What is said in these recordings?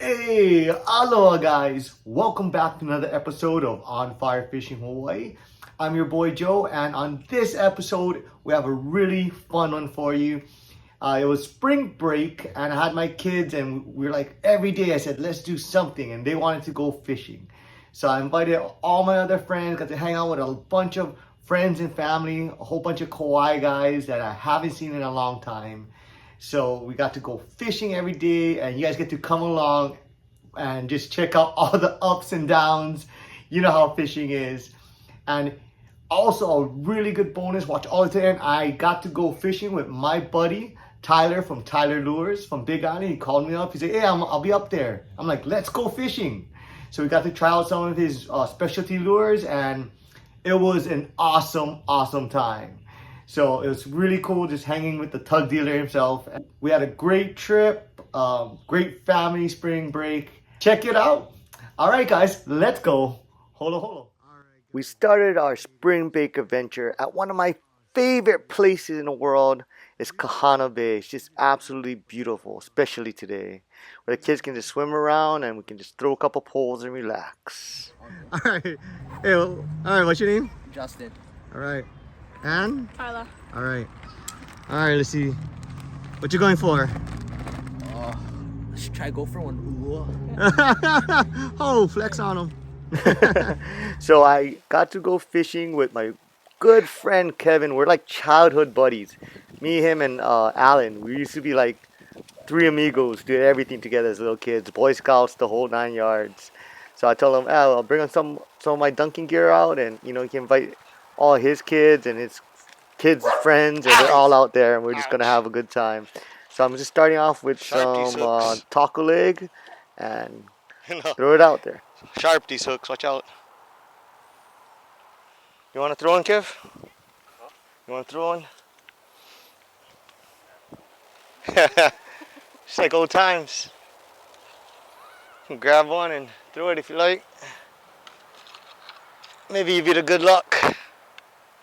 Hey, aloha guys! Welcome back to another episode of On Fire Fishing Hawaii. I'm your boy Joe, and on this episode, we have a really fun one for you. It was spring break, and I had my kids, and we were like, every day I said, let's do something, and they wanted to go fishing. So I invited all my other friends, got to hang out with a bunch of friends and family, a whole bunch of Kauai guys that I haven't seen in a long time. So we got to go fishing every day, and you guys get to come along and just check out all the ups and downs. You know how fishing is. And also a really good bonus, watch all the time. I got to go fishing with my buddy Tyler from Tyler Lures from Big Island. He called me up. He said, hey, I'll be up there. I'm like, let's go fishing. So we got to try out some of his specialty lures, and it was an awesome time. So it was really cool just hanging with the tug dealer himself. We had a great trip, great family spring break. Check it out. All right, guys, let's go. Holo. We started our spring break adventure at one of my favorite places in the world. It's Kahana Bay. It's just absolutely beautiful, especially today, where the kids can just swim around and we can just throw a couple poles and relax. All right. Hey, all right, what's your name? Justin. All right. And? Tylah. All right, let's see. What you going for? Let's try go for one. Ooh. Oh, flex on them. So I got to go fishing with my good friend Kevin. We're like childhood buddies. Me, him, and Alan. We used to be like three amigos, did everything together as little kids. Boy Scouts, the whole 9 yards. So I told him, I'll bring on some of my dunking gear out, and you know, he can invite all his kids and his kids' friends, and they're all out there, and we're just gonna have a good time. So I'm just starting off with some taco leg and throw it out there. Sharp these hooks, watch out. You want to throw one, Kev? Huh? You want to throw one? Just like old times. You can grab one and throw it if you like. Maybe you beat a good luck.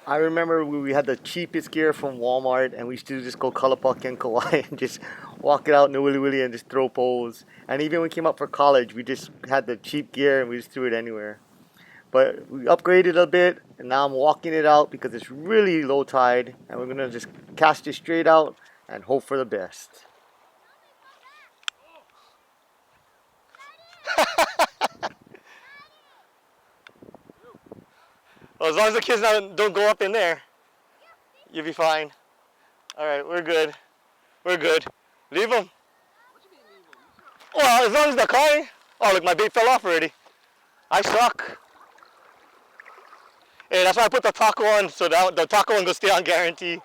I remember we had the cheapest gear from Walmart, and we used to just go Kalapaki and Kauai and just walk it out in the willy willy and just throw poles. And even when we came up for college, we just had the cheap gear and we just threw it anywhere. But we upgraded a bit, and now I'm walking it out because it's really low tide, and we're gonna just cast it straight out and hope for the best. Well, as long as the kids don't go up in there, you'll be fine. All right, we're good. We're good. Leave them. Well, as long as they're calling. Oh, look, my bait fell off already. I suck. Hey, that's why I put the taco on, so that the taco one will stay on guarantee.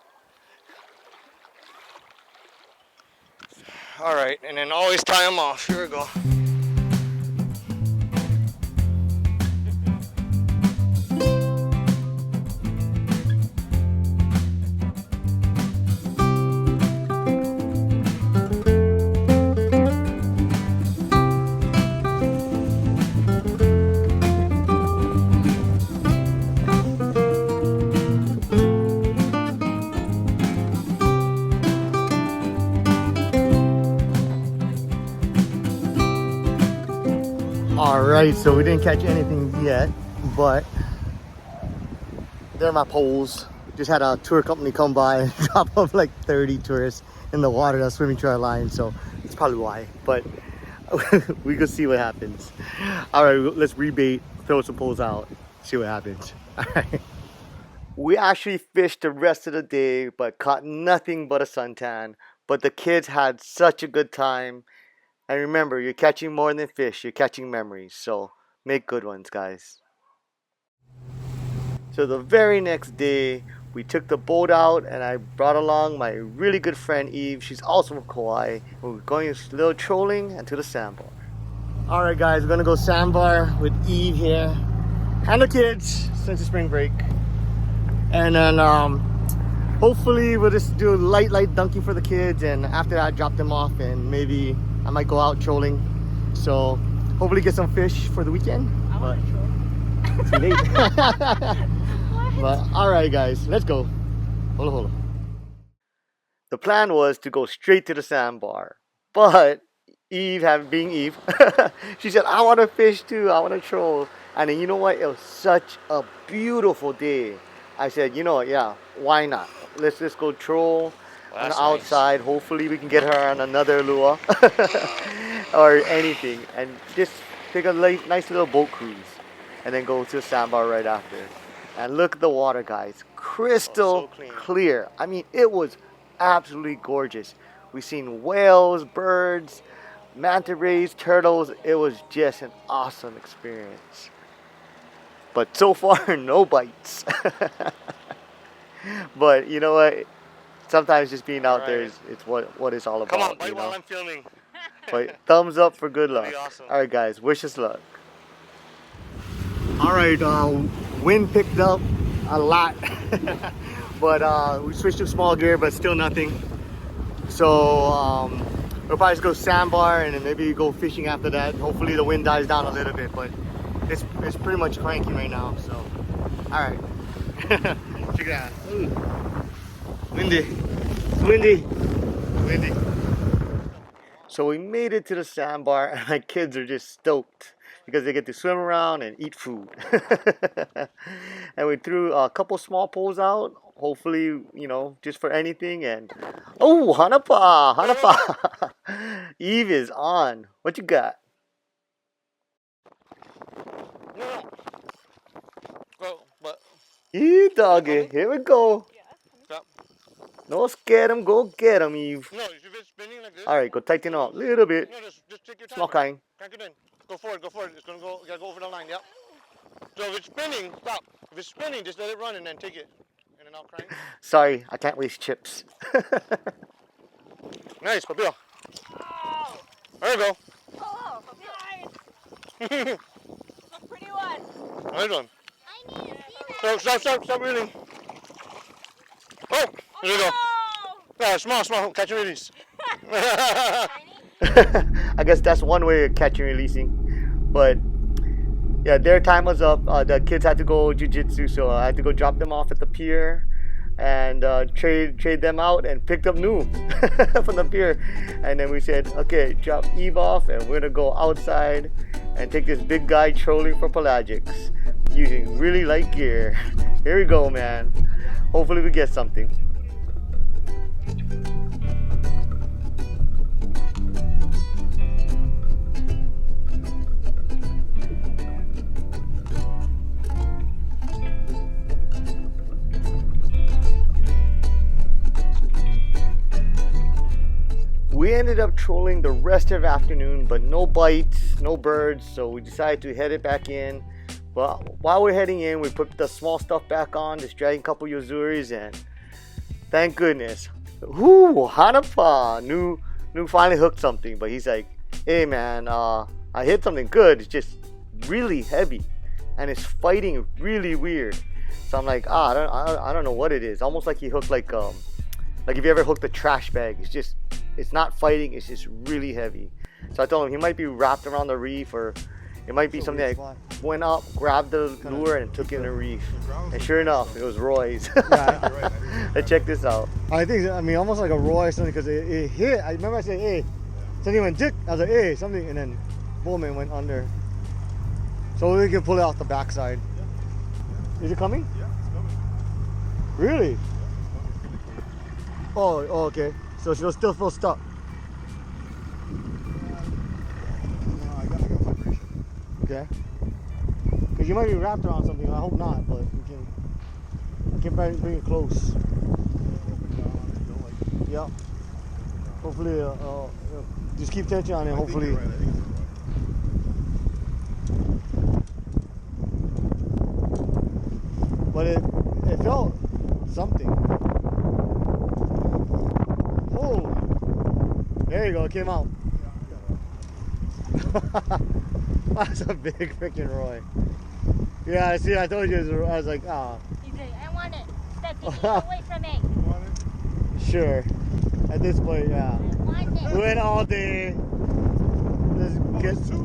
All right, and then always tie them off. Here we go. Alright, so we didn't catch anything yet, but there are my poles. Just had a tour company come by and drop off like 30 tourists in the water that's swimming to our line, so that's probably why. But we could see what happens. Alright, let's rebait, throw some poles out, see what happens. Alright. We actually fished the rest of the day, but caught nothing but a suntan. But the kids had such a good time. And remember, you're catching more than fish, you're catching memories. So make good ones, guys. So the very next day, we took the boat out, and I brought along my really good friend Eve. She's also from Kauai. We're going a little trolling and to the sandbar. Alright guys, we're gonna go sandbar with Eve here. And the kids, since it's spring break. And then hopefully we'll just do light dunking for the kids, and after that drop them off, and maybe I might go out trolling. So hopefully get some fish for the weekend. I want to troll. Too late. But alright guys, let's go. Hold on. The plan was to go straight to the sandbar, but Eve, being Eve, she said, I want to fish too. I want to troll. And then you know what? It was such a beautiful day. I said, you know what? Yeah, why not? Let's just go troll on the outside. Nice. Hopefully we can get her on another lure or anything. And just take a nice little boat cruise and then go to the sandbar right after. And look at the water, guys. Crystal clear. I mean, it was absolutely gorgeous. We've seen whales, birds, manta rays, turtles. It was just an awesome experience. But so far, no bites. But you know what? Sometimes just being out there it's what it's all about. Come on, bite while I'm filming. But thumbs up for good luck. That'd be awesome. All right, guys. Wish us luck. All right, wind picked up a lot. But we switched to small gear, but still nothing. So we'll probably just go sandbar and then maybe go fishing after that. Hopefully the wind dies down a little bit, but it's pretty much cranky right now. So, all right. Check it out. Ooh. Windy, windy, windy. So we made it to the sandbar, and my kids are just stoked because they get to swim around and eat food. And we threw a couple small poles out, hopefully, you know, just for anything. And oh, hanapa. Eve is on. What you got? No. Go, but. You doggy. Here we go. No, scare him. Go get him, Eve. No, if it's spinning like this. All right, go tighten it up a little bit. No, just take your time. Small kind. Crank it in. Go forward, go forward. It's gonna go. You gotta go over the line. Yep. So if it's spinning, stop. If it's spinning, just let it run and then take it. And then I'll crank. Sorry, I can't waste chips. Nice, Papio. Oh, There you go. oh, nice. A pretty one. Nice one. I need to see that. Stop reeling. Oh, there you go. Yeah, small, catch and release. I guess that's one way of catching and releasing. But yeah, their time was up. The kids had to go jiu-jitsu, so I had to go drop them off at the pier and trade them out and picked up new from the pier. And then we said, okay, drop Eve off and we're gonna go outside and take this big guy trolling for pelagics using really light gear. Here we go, man. Hopefully we get something. We ended up trolling the rest of the afternoon, but no bites, no birds, so we decided to head it back in. Well, while we're heading in, we put the small stuff back on, just dragging a couple Yozuris, and thank goodness. Whoo, Hanapa! New finally hooked something, but he's like, hey man, I hit something good, it's just really heavy, and it's fighting really weird. So I'm like, I don't know what it is. Almost like he hooked like if you ever hooked a trash bag, it's not fighting, it's just really heavy. So I told him he might be wrapped around the reef, or it might be something that went up, grabbed the lure, and took it in the reef. And sure enough, it was Roy's. Let's check this out. I think, almost like a Roy or something, because it hit. I remember I said, hey. Something went dick. I was like, hey, something, and then boom, it went under. So we can pull it off the backside. Is it coming? Yeah, it's coming. Really? Yeah, it's coming. Oh, okay. So she'll still feel stuck. No, I got vibration. Okay. Because you might be wrapped around something. I hope not, but we can bring it close. Yeah. Hopefully, just keep tension on it. Hopefully. Right. I think it's right. But it felt something. Oh, there you go. It came out. That's a big freaking Roy. Yeah, see, I told you. I was like, ah. He's like, I want it. Stop taking it away from me. You want it? Sure. At this point, yeah. I want it. We went all day. Let's get. It's two.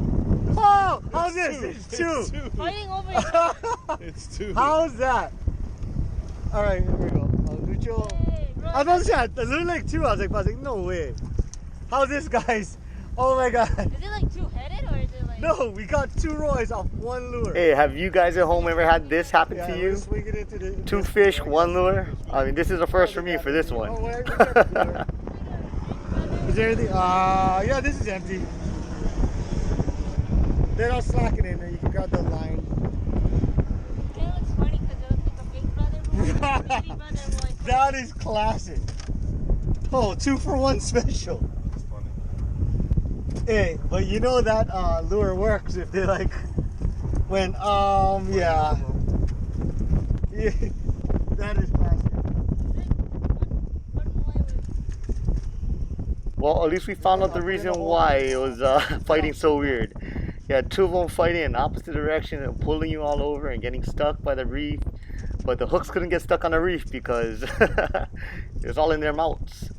Oh, how's this? It's two. Fighting over here. It's two. How's that? All right, here we go. Lucho. Hey, bro. I was about to say, it looked like two. I was like, no way. How's this, guys? Oh my god. Is it like two-headed or is it like? No, we got 2 roys off 1 lure. Hey, have you guys at home ever had this happen Yeah, to we're you? swinging into the 2 fish, 1 lure? I mean, this is a first for me for this one. Oh, where we got the lure. Is there anything? Yeah, this is empty. They're not slacking in there. You can grab the line. It kind of looks funny because it looks like a big brother boy, and a baby brother boy. That is classic. Oh, 2 for 1 special. That's funny. Hey, but you know that lure works if they like when yeah. Yeah, that is classic. One boy was. Well, at least we found out the reason why it was fighting so weird. You had 2 of them fighting in opposite direction and pulling you all over and getting stuck by the reef. But the hooks couldn't get stuck on the reef because it was all in their mouths.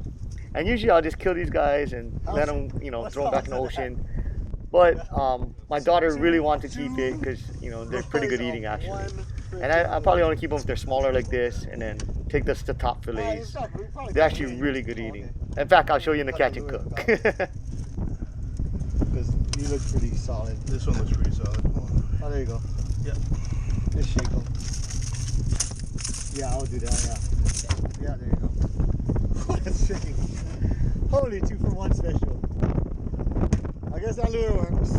And usually I'll just kill these guys and let them, you know, throw them back in the ocean. But my daughter really wanted to keep it because, you know, they're pretty good eating actually. And I probably want to keep them if they're smaller like this and then take the top fillets. They're actually really good eating. In fact, I'll show you in the catch and cook. Because you look pretty solid. This one looks pretty solid. Oh, there you go. Yep. Just shake them. Yeah, I'll do that, yeah. Yeah, there you go. That's shaking. Holy 2 for 1 special. I guess that lure works.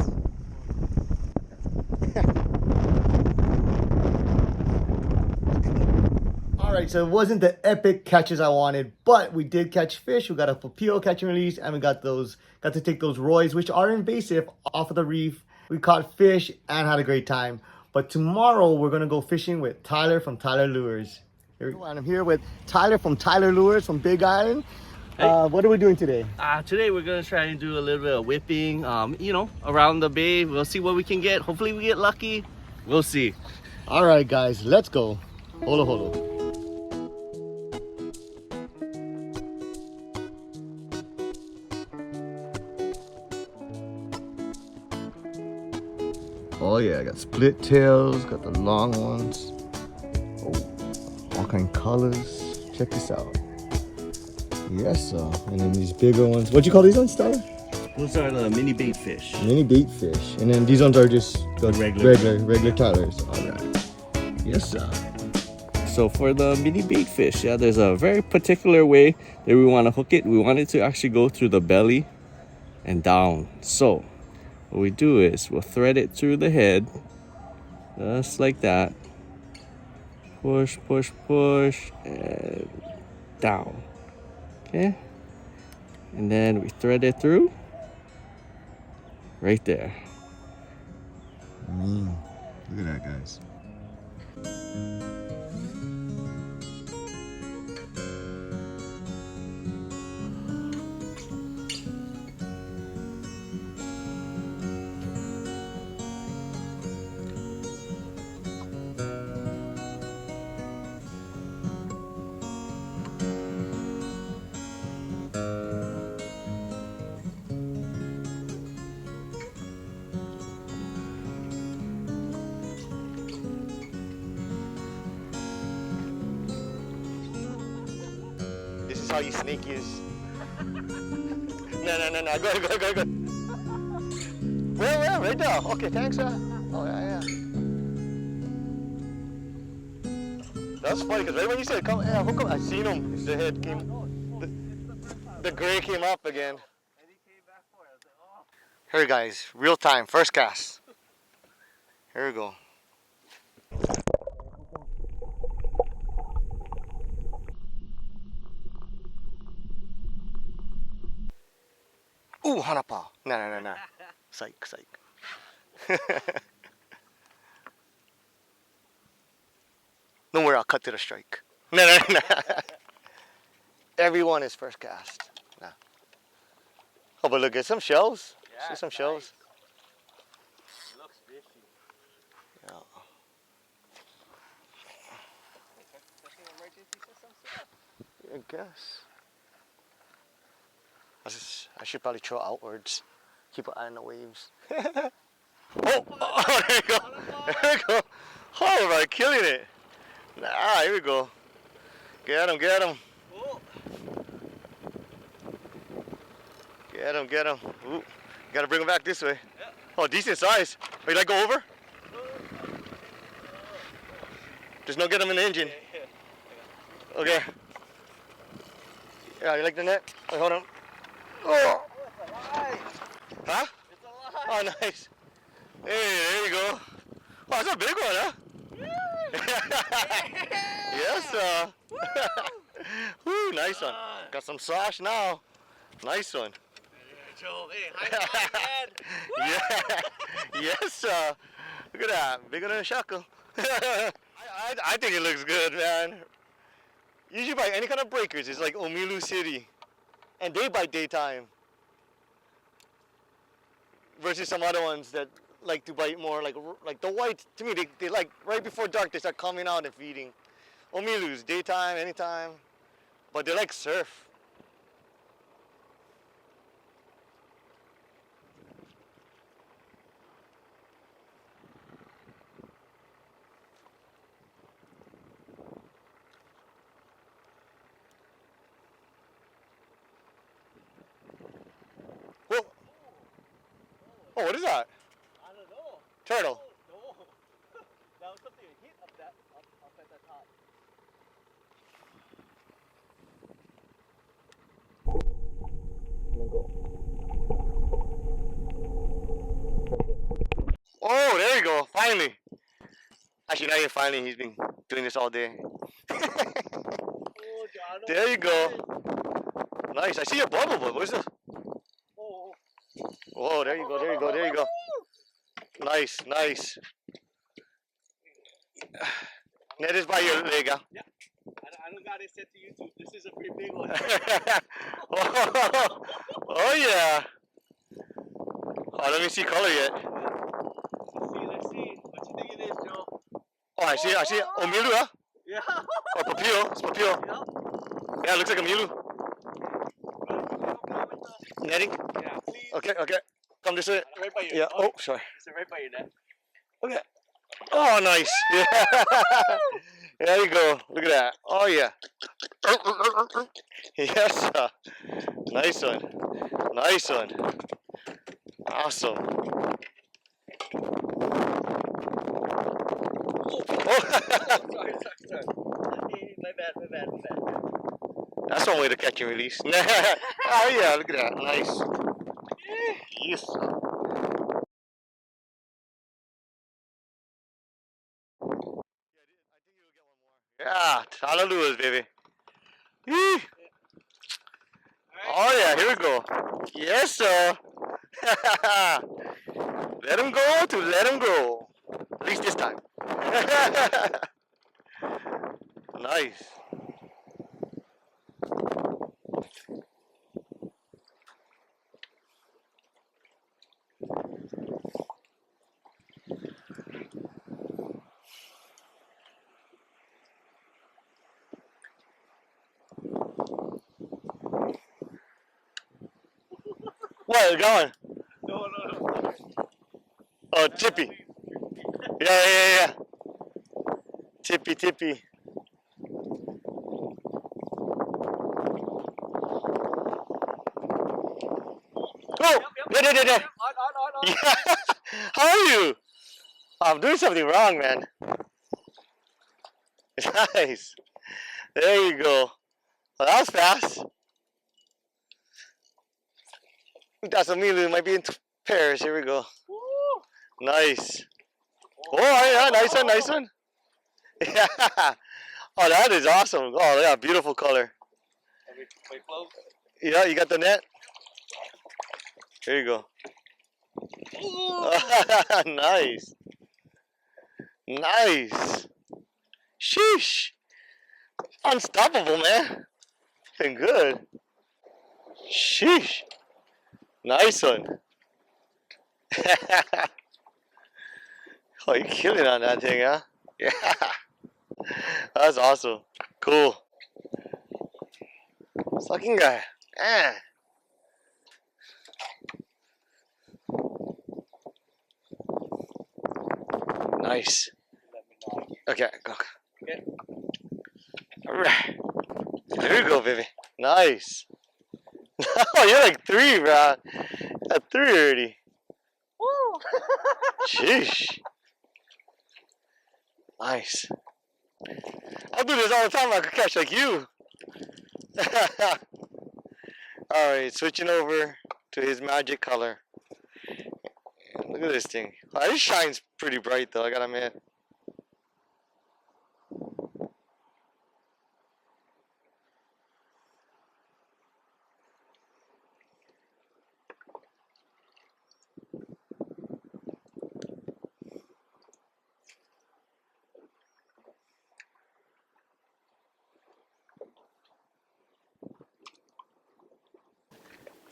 Alright, so it wasn't the epic catches I wanted, but we did catch fish. We got a papillo catch and release, and we got to take those roys, which are invasive, off of the reef. We caught fish and had a great time. But tomorrow we're gonna go fishing with Tyler from Tyler Lures. And I'm here with Tyler from Tyler Lures from Big Island. Hey. What are we doing today? Today we're gonna try and do a little bit of whipping, you know, around the bay. We'll see what we can get. Hopefully we get lucky. We'll see. All right, guys, let's go. Holo holo. Oh yeah, I got split tails, got the long ones. Oh, all kind of colors. Check this out. Yes, sir. And then these bigger ones. What you call these ones, Tyler? Those are the mini bait fish. Mini bait fish. And then these ones are just the Regular. regular Tylers. All right. Yes, sir. So for the mini bait fish, yeah, there's a very particular way that we want to hook it. We want it to actually go through the belly and down. So what we do is we'll thread it through the head, just like that. Push, push, push, and down. Okay? And then we thread it through right there. Look at that, guys. This is how you snake use. No. Go. Where? Right there. Okay, thanks, sir. Oh, yeah. That's funny, because right when you said, come, yeah, hook up, I seen him. The head came, the gray came up again. Here, guys, real time, first cast. Here we go. Ooh, hanapa. No. Psych. Don't worry, I'll cut to the strike. No. Everyone is first cast. No. Oh, but look at some shells. See some shells? It looks fishy. Yeah. I guess. I should probably throw outwards. Keep an eye on the waves. Oh, there you go. There you go. Oh, right, killing it. Nah, here we go. Get him. Get him. Ooh. Gotta bring him back this way. Oh, decent size. Wait, like go over? Just don't get him in the engine. Okay. Yeah, you like the net? Wait, hold on. Oh. Huh? Oh, nice. Hey, there you go. Oh, that's a big one, huh? Yes, Woo, nice one. Got some sash now. Nice one. Joe, hey, high five, man. Yeah. Yes, sir. Look at that. Bigger than a shackle. I think it looks good, man. Usually by any kind of breakers, it's like Omilu City. And they bite daytime. Versus some other ones that like to bite more like the white. To me, they like right before dark, they start coming out and feeding. Omilus, daytime, anytime. But they like surf. Whoa. Oh, what is that? I don't know. Turtle. No. That was something that hit up at the top. Oh, there you go. Finally. Actually, not even finally. He's been doing this all day. Oh, John. There you go. Nice. I see a bubble, but what is this? Oh. Oh, there you go. There you go. There you go. Nice, nice. Net is by your leg, huh? Yeah. I don't got it set to YouTube. This is a pretty big one. Oh, yeah. Oh, let me see color yet. Let's see. What you think it is, Joe? Oh, I see. Oh, milu, huh? Yeah. Oh, papio. It's papio. Yeah, it looks like a milu. Netting? Yeah, please. Okay, okay. Come this way. Right by your Yeah. Oh, sorry. It's right by your neck. Okay. Oh, nice. Yeah. There you go. Look at that. Oh, yeah. Yes, sir. Nice one. Nice one. Awesome. Oh. Sorry. My bad. That's one way to catch and release. Oh, yeah. Look at that. Nice. Yes, sir. Yeah, hallelujah, baby. Yee. Oh yeah, here we go. Yes, sir. Let him go to let him go. At least this time. Nice. What? Going? No. Oh, Tippy. Yeah. Tippy. Oh! There. On. Yeah. How are you? I'm doing something wrong, man. Nice. There you go. Well, that was fast. That's a milu. Might be in pairs. Here we go. Nice. Oh, yeah. Nice one. Yeah. Oh, that is awesome. Oh, yeah. Beautiful color. Wait, close. Yeah, you got the net? Here you go. Nice. Sheesh. Unstoppable, man. Been good. Sheesh. Nice one. Oh, you're killing on that thing, huh? Yeah. That's awesome. Cool. Sucking guy. Ah. Nice. Okay, go. Okay. Alright. There you go, baby. Nice. Oh, you're like 3, bro. At 3 already. Woo! Sheesh. Nice. I'll do this all the time. I could catch like you. Alright, switching over to his magic color. Look at this thing. Oh, this shines pretty bright though, I gotta admit.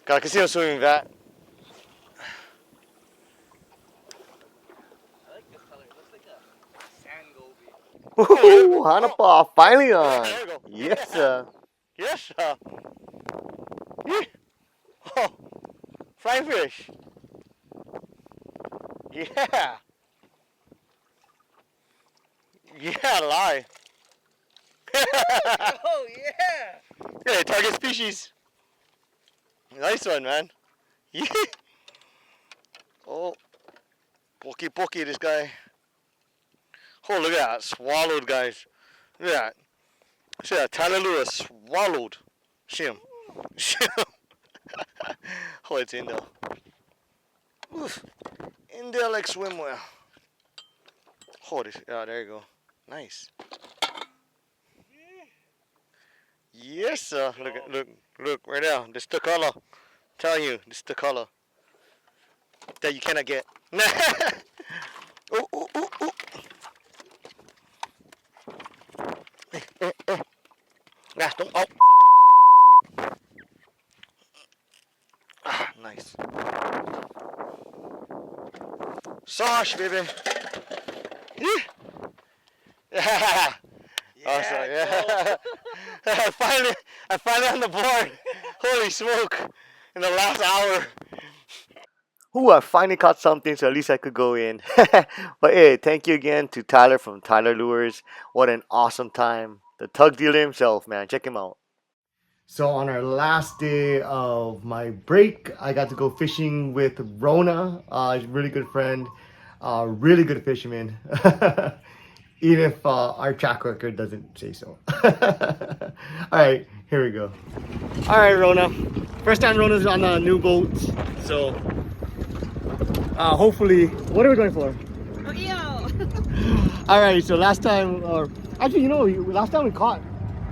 God, I can see him swimming that. I like this color. It looks like a sand goby. Woohoo! Hanapa, finally on. There we go. Yes, sir. Yes, sir. Yeah. Oh, flying fish. Yeah. Yeah, lie. Oh, yeah. Yeah, target species. Nice one, man. Yeah. Oh, pokey, this guy. Oh, look at that. Swallowed, guys. Look at that. See that? Tylah lure swallowed. See him. See him. Oh, it's in there. Oof. In there like swimwear. Oh, this. Yeah, there you go. Nice. Yes, sir. Look, right there. This the color. Telling you, this is the color that you cannot get. Ooh, ooh, ooh, ooh. Nah, don't. Oh. Ah, nice. Sash, baby. Yeah. Awesome. Yeah. I finally on the board. Holy smoke. In the last hour. Ooh, I finally caught something, so at least I could go in. But hey, thank you again to Tyler from Tyler Lures. What an awesome time. The tug dealer himself, man. Check him out. So on our last day of my break, I got to go fishing with Rona. He's a really good friend, really good fisherman. Even if our track record doesn't say so. All right, here we go. All right, Rona. First time Rona's on a new boat, so hopefully, what are we going for? Oh, yo! All right, so last time, or actually, last time we caught.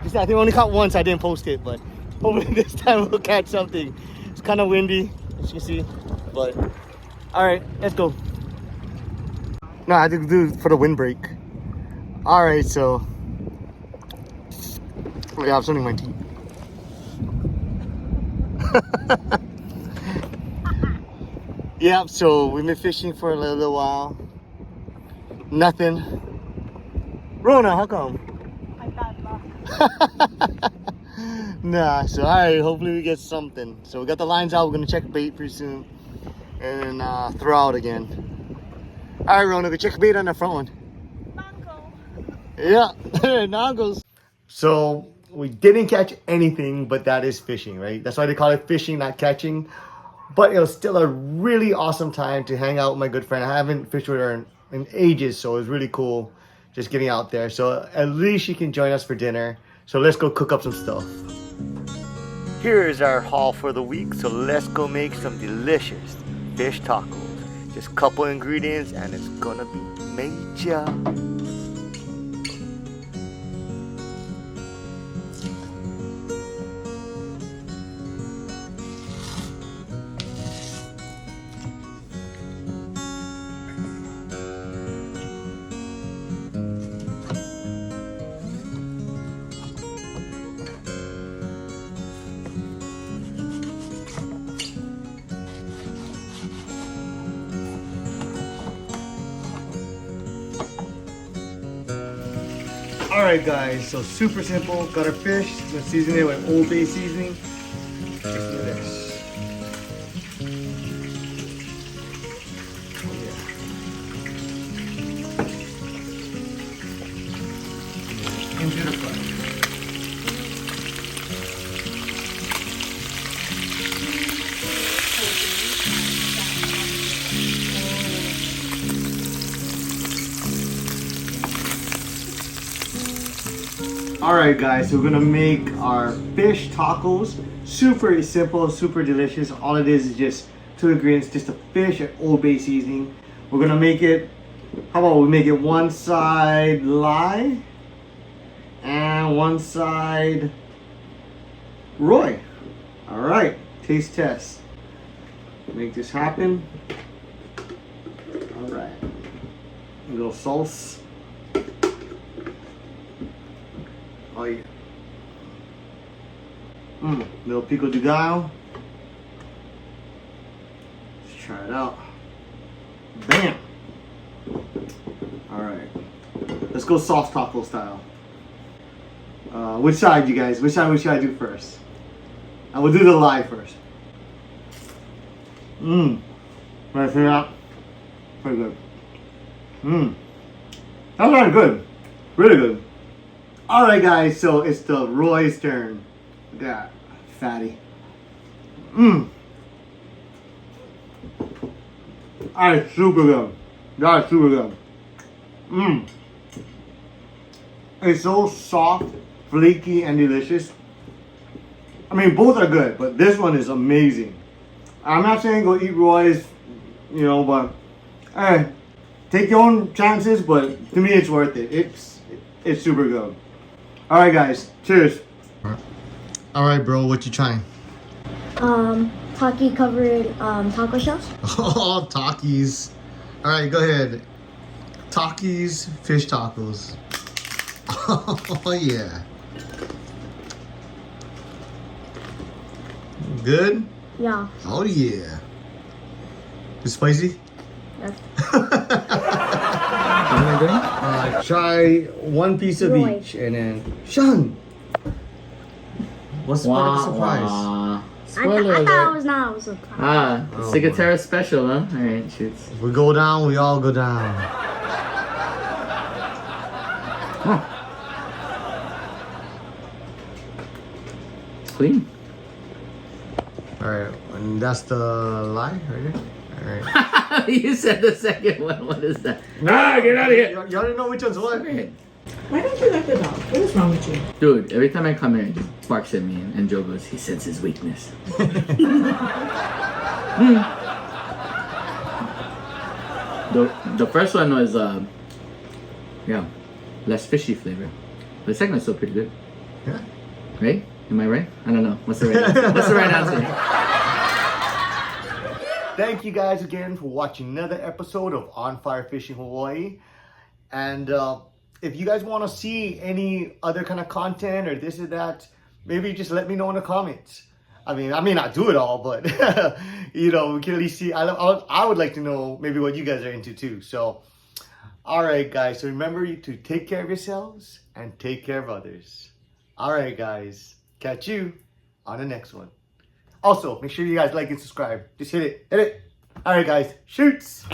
I think we only caught once. I didn't post it, but hopefully this time we'll catch something. It's kind of windy, as you can see, but all right, let's go. No, I had to do it for the windbreak. All right, so yeah, I'm starting my teeth. Yeah, so we've been fishing for a little while. Nothing. Rona, how come? I got luck. Nah, so alright, hopefully we get something. So we got the lines out, we're gonna check bait pretty soon. And then throw out again. Alright, Rona, go check bait on the front one. Mango. Yeah, now goes. So we didn't catch anything, but that is fishing, right? That's why they call it fishing, not catching. But it was still a really awesome time to hang out with my good friend. I haven't fished with her in ages, so it was really cool just getting out there. So at least she can join us for dinner. So let's go cook up some stuff. Here is our haul for the week, so let's go make some delicious fish tacos. Just a couple ingredients and it's gonna be major. Alright guys, so super simple. Got our fish, gonna season it with Old Bay seasoning. Let's do this. Oh yeah. Into the fry. Alright guys, so we're gonna make our fish tacos. Super simple, super delicious. All it is just 2 ingredients, just a fish and Old Bay seasoning. We're gonna make it, how about we make it one side lye and one side Roy. Alright, taste test. Make this happen. Alright. A little sauce. Oh yeah. Little pico de gallo. Let's try it out. Bam! Alright. Let's go soft taco style. Which side, you guys? Which side should I do first? I will do the lye first. Right, see that? Pretty good. That's very good. Really good. Alright guys, so it's the Roy's turn. Look at that. Fatty. Alright, super good. That's super good. It's so soft, flaky, and delicious. I mean, both are good, but this one is amazing. I'm not saying go eat Roy's, you know, but hey, take your own chances, but to me it's worth it. It's super good. Alright guys, cheers. Alright bro, what you trying? Taki covered taco shells. Oh, Takis. Alright, go ahead. Takis fish tacos. Oh yeah. Good? Yeah. Oh yeah. It's spicy? Yes. Try one piece of Roy. each and then Sean. What's part of the surprise? Spoiler I thought it alert. was not. It was a surprise. Ah, Oh, Cigatera special, huh? Alright, shoots. If we go down, we all go down. Clean. Alright, and that's the lie right here. Alright. You said the second one. What is that? Nah, get out of here. Y'all didn't know which one's what. Why don't you like the dog? What is wrong with you? Dude, every time I come here, he just barks at me, and Joe goes, he senses weakness. The first one was, yeah, less fishy flavor. The second one's still pretty good. Yeah. Right? Am I right? I don't know. What's the right answer? What's the right answer? Thank you guys again for watching another episode of On Fire Fishing Hawaii. And if you guys want to see any other kind of content or this or that, maybe just let me know in the comments. I mean, I may not do it all, but you know, we can at least see. I would like to know maybe what you guys are into too. So, all right, guys. So remember to take care of yourselves and take care of others. All right, guys. Catch you on the next one. Also, make sure you guys like and subscribe. Just hit it. Hit it. All right, guys. Shoots.